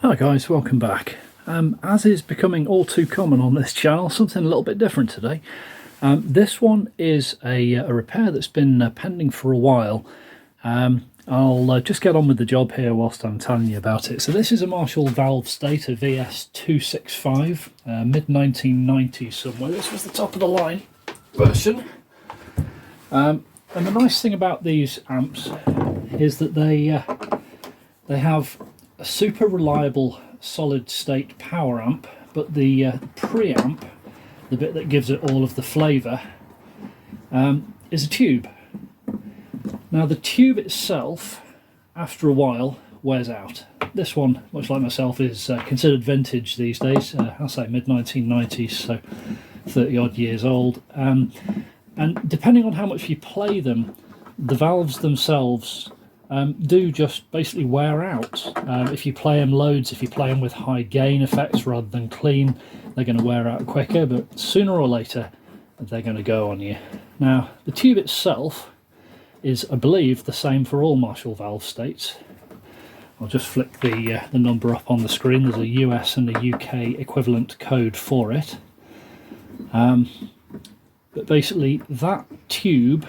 Hi guys, welcome back. As is becoming all too common on this channel, something a little bit different today. This one is a repair that's been pending for a while. I'll just get on with the job here whilst I'm telling you about it. So this is a Marshall Valvestate, a VS265, mid-1990s somewhere. This was the top of the line version. And the nice thing about these amps is that they have a super reliable solid state power amp, but the preamp, the bit that gives it all of the flavour, is a tube. Now the tube itself, after a while, wears out. This one, much like myself, is considered vintage these days. I'll say mid-1990s, so 30 odd years old. And depending on how much you play them, the valves themselves do just basically wear out. If you play them loads, if you play them with high gain effects rather than clean, they're going to wear out quicker, but sooner or later they're going to go on you. Now the tube itself is, I believe, the same for all Marshall Valvestates. I'll just flick the number up on the screen. There's a US and a UK equivalent code for it. But basically that tube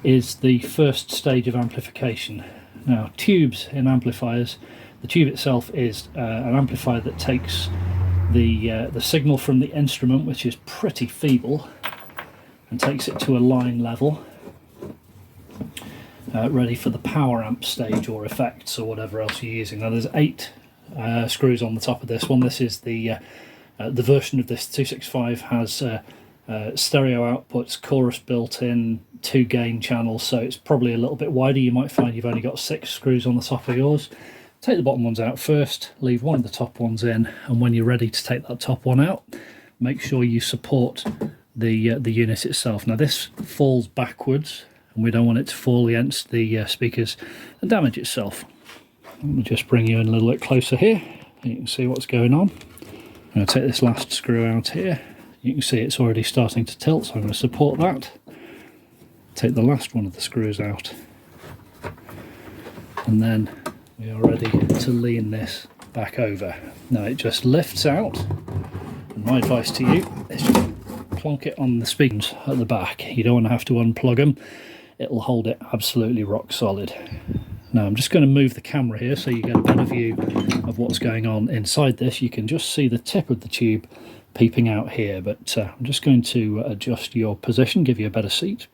is the first stage of amplification. Now tubes in amplifiers, the tube itself is an amplifier that takes the signal from the instrument, which is pretty feeble, and takes it to a line level, ready for the power amp stage or effects or whatever else you're using. Now there's 8 screws on the top of this one. This is the version of this 265 has stereo outputs, chorus built in, 2 gain channels, so it's probably a little bit wider. You might find you've only got 6 screws on the top of yours. Take the bottom ones out first, leave one of the top ones in, and when you're ready to take that top one out, make sure you support the unit itself. Now this falls backwards, and we don't want it to fall against the speakers and damage itself. Let me just bring you in a little bit closer here, and you can see what's going on. I'm going to take this last screw out here. You can see it's already starting to tilt, so I'm going to support that. Take the last one of the screws out, and then we are ready to lean this back over. Now it just lifts out, and my advice to you is just plonk it on the speakers at the back. You don't want to have to unplug them. It'll hold it absolutely rock solid. Now I'm just going to move the camera here so you get a better view of what's going on inside this. You can just see the tip of the tube peeping out here, but I'm just going to adjust your position, give you a better seat.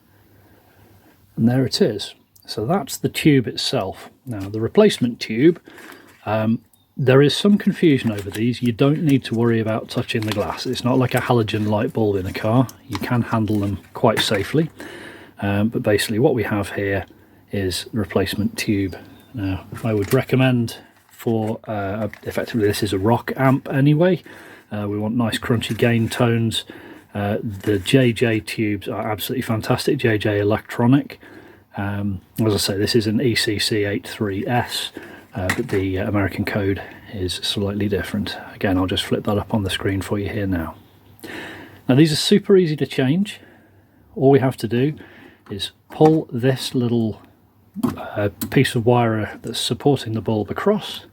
And there it is. So that's the tube itself. Now the replacement tube, there is some confusion over these. You don't need to worry about touching the glass. It's not like a halogen light bulb in a car. You can handle them quite safely. But basically what we have here is the replacement tube. Now I would recommend for, effectively this is a rock amp anyway. We want nice crunchy gain tones. The JJ tubes are absolutely fantastic, JJ Electronic. As I say, this is an ECC83S, but the American code is slightly different. Again, I'll just flip that up on the screen for you here now. Now these are super easy to change. All we have to do is pull this little piece of wire that's supporting the bulb across,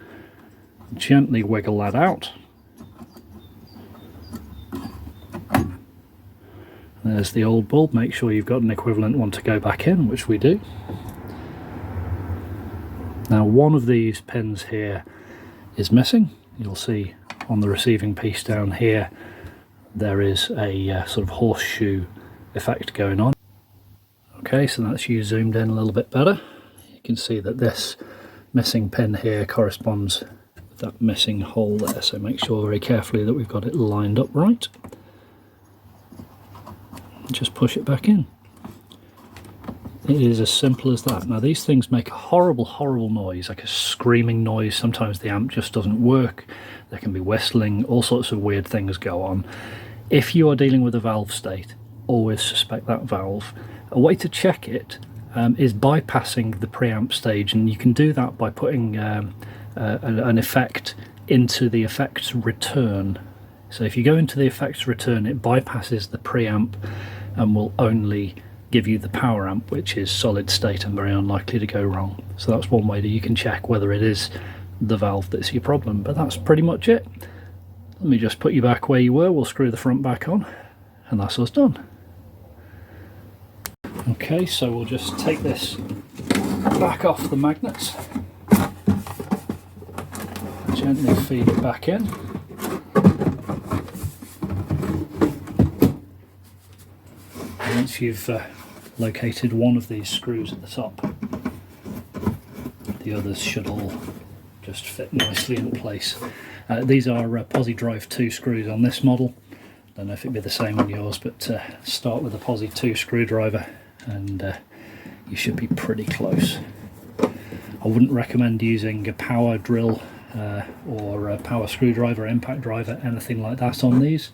gently wiggle that out. There's the old bulb. Make sure you've got an equivalent one to go back in, which we do. Now one of these pins here is missing. You'll see on the receiving piece down here there is a sort of horseshoe effect going on. Okay, so that's you zoomed in a little bit better. You can see that this missing pin here corresponds with that missing hole there, so make sure very carefully that we've got it lined up right. Just push it back in. It is as simple as that. Now these things make a horrible noise, like a screaming noise. Sometimes the amp just doesn't work. There can be whistling, all sorts of weird things go on. If you are dealing with a valve state, always suspect that valve. A way to check it is bypassing the preamp stage, and you can do that by putting an effect into the effects return. So if you go into the effects return, it bypasses the preamp and will only give you the power amp, which is solid state and very unlikely to go wrong. So that's one way that you can check whether it is the valve that's your problem. But that's pretty much it. Let me just put you back where you were. We'll screw the front back on, and that's us done. Okay, so we'll just take this back off the magnets, gently feed it back in. And once you've located one of these screws at the top, the others should all just fit nicely in place. These are Posi Drive 2 screws on this model. Don't know if it'd be the same on yours, but start with a Posi 2 screwdriver and you should be pretty close. I wouldn't recommend using a power drill or a power screwdriver, impact driver, anything like that on these,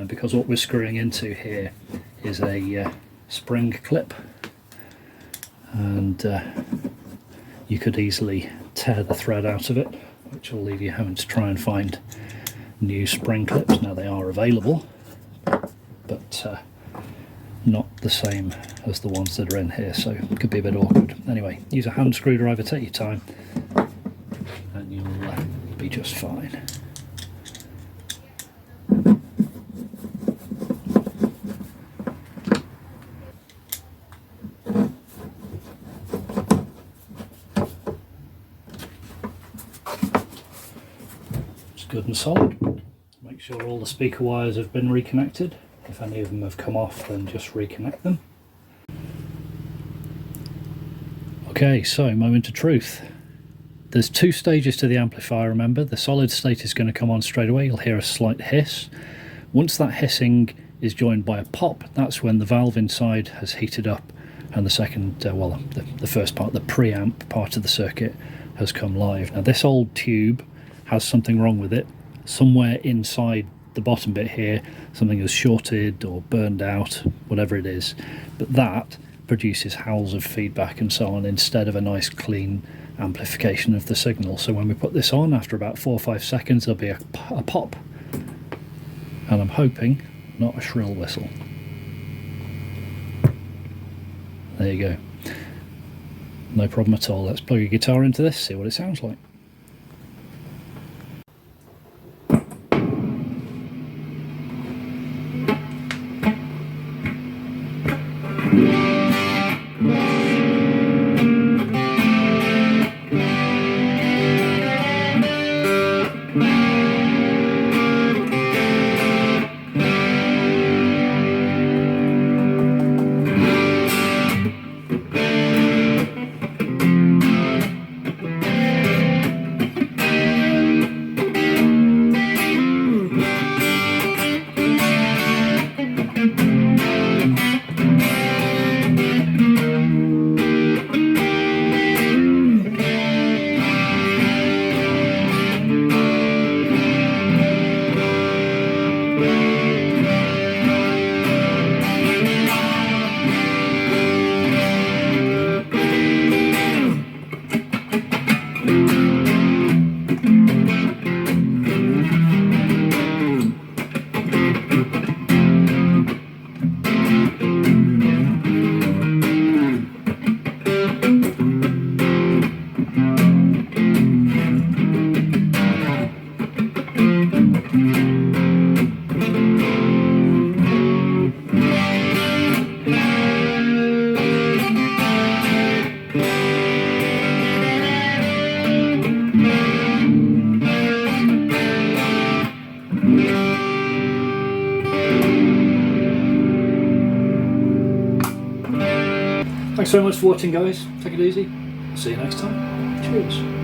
because what we're screwing into here is a spring clip, and you could easily tear the thread out of it, which will leave you having to try and find new spring clips. Now they are available, but not the same as the ones that are in here, so it could be a bit awkward. Anyway, use a hand screwdriver, take your time, and you'll be just fine. It's good and solid. Make sure all the speaker wires have been reconnected. If any of them have come off, then just reconnect them. Okay, so moment of truth. There's two stages to the amplifier, remember. The solid state is going to come on straight away. You'll hear a slight hiss. Once that hissing is joined by a pop, that's when the valve inside has heated up and the second, the first part, the preamp part of the circuit, has come live. Now this old tube has something wrong with it. Somewhere inside the bottom bit here, something is shorted or burned out, whatever it is, but that produces howls of feedback and so on instead of a nice clean amplification of the signal. So when we put this on, after about 4 or 5 seconds, there'll be a pop, and I'm hoping not a shrill whistle. There you go. No problem at all. Let's plug your guitar into this, see what it sounds like. Thanks so much for watching, guys. Take it easy. See you next time. Cheers.